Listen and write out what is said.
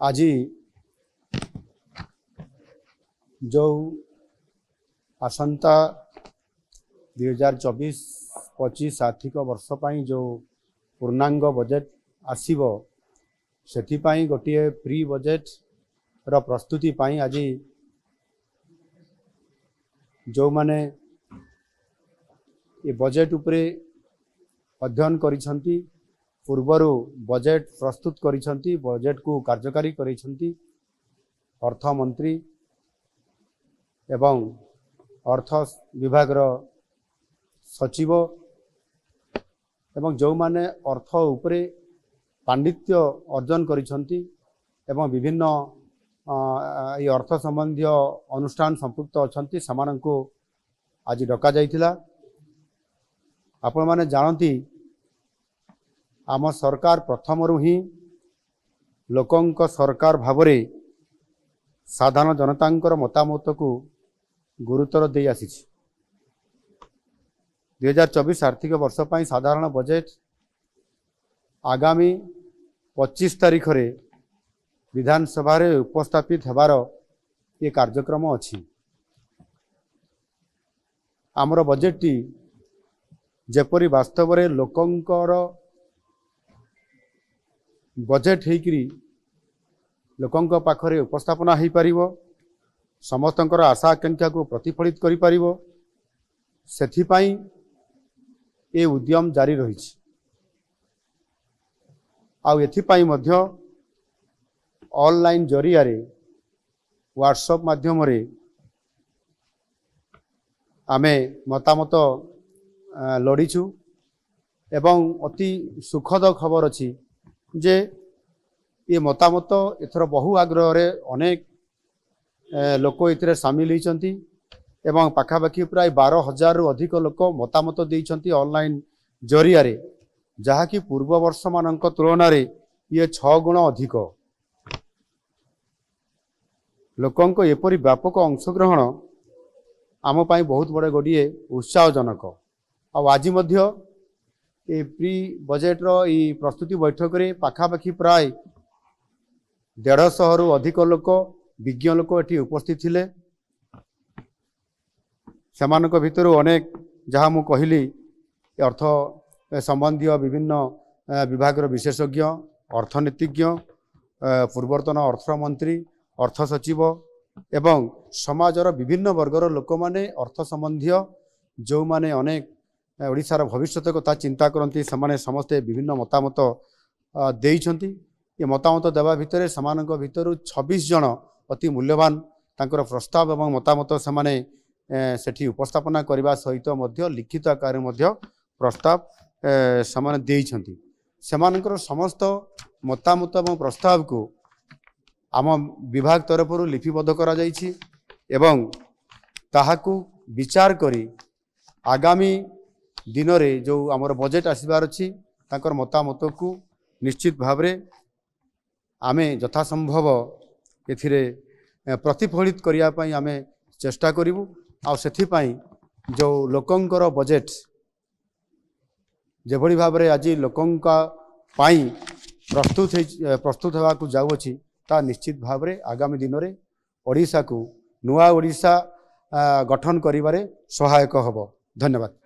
आज जो आसंता 2024-25 आर्थिक वर्ष पर जो पूर्णांग बजेट आसीबो सेथिपाई गोटे प्री बजेट रो प्रस्तुति पाई आज जो माने ये बजेट उपरे अध्ययन करिसंती पूर्वरु बजेट प्रस्तुत करिसंती बजेट को कार्यकारी करिसंती अर्थ मंत्री एवं अर्थ विभाग रो सचिव एवं जो माने अर्थ उपरे पांडित्य अर्जन करिसंती एवं विभिन्न ये अर्थ संबंधी अनुष्ठान संपुक्त अछंती समानंको आज डका जाइथिला। आपण माने जानती आम सरकार प्रथम ही लोकंक सरकार भावरे साधारण जनतांकर मतामत को गुरुतर दे आसी 2024 आर्थिक वर्ष पर साधारण बजेट आगामी 25 तारीख रे विधानसभा रे उपस्थापित हेबार ये कार्यक्रम अछि। आमर बजेट टी जेपरी वास्तव रे लोकंकर बजेट हेकरी लोकंक पाखरे उपस्थापना हो पारिबो समस्तंकर आशा आकांक्षा को प्रतिफलित करि पारिबो सेथिपाई ए उद्यम जारी रहिछि। आउ एथिपाई मध्य ऑनलाइन जरिया रे व्हाट्सएप माध्यम रे आमे मतामत लड़ीचु एवं अति सुखद खबर अछि जे ये मतामत एथर बहु आग्रह रे अनेक लोक इतरे सामिल होइचंती एवं पाखापाखि प्राय 12,000 रु अधिक लोक मतामत देइचंती ऑनलाइन जरिया रे जहा कि पूर्व वर्ष मानक तुलना रे ये 6 गुण अधिक लोकंक एपरी व्यापक अंशग्रहण आम पाई बहुत बड़े गोटे उत्साहजनक। आज मध्य ए प्री बजेट रो ई प्रस्तुति बैठक रे पाखापाखि प्राय 150 रु अधिक लोक विज्ञ लोक एठी उपस्थित थिले। सेमानक भितर अनेक जहाँ मु कहली अर्थ संबंधी विभिन्न विभाग विशेषज्ञ अर्थनीतिज्ञ पूर्वतन अर्थमंत्री अर्थ सचिव एवं समाजर विभिन्न वर्गर लोक माने अर्थ संबंधी जो माने अनेक ओडिशार भविष्यत कथा चिंता करती से समस्ते विभिन्न मतामत देइछंती। ये मतामत देवा भितर समानक भितर 26 जन अति मूल्यवान तांकर प्रस्ताव एवं मतामत से सेठी उपस्थापना करने सहित मध्य लिखित आकार मध्य प्रस्ताव से देइछंती। सेमानकर समस्त मतामत एवं प्रस्ताव को आम विभाग तरफ लिपिबद्ध करा जाइछि एवं ताहाकू विचार करी आगामी दिन रे जो आमर बजेट आसबार अछि तांकर मतामत को निश्चित भाव रे आमे यथासंभव एथिरे प्रतिफलित करिया पई आमे चेष्टा करिवु। आ सेथि पई जो लोकंकर बजेट जेभली भाव रे आज लोकंका पई प्रस्तुत हेबा को जाउ अछि ता निश्चित भाव रे आगामी दिन रे ओडिशा को नुआ ओडिशा गठन करिबारे सहायक हबो। धन्यवाद।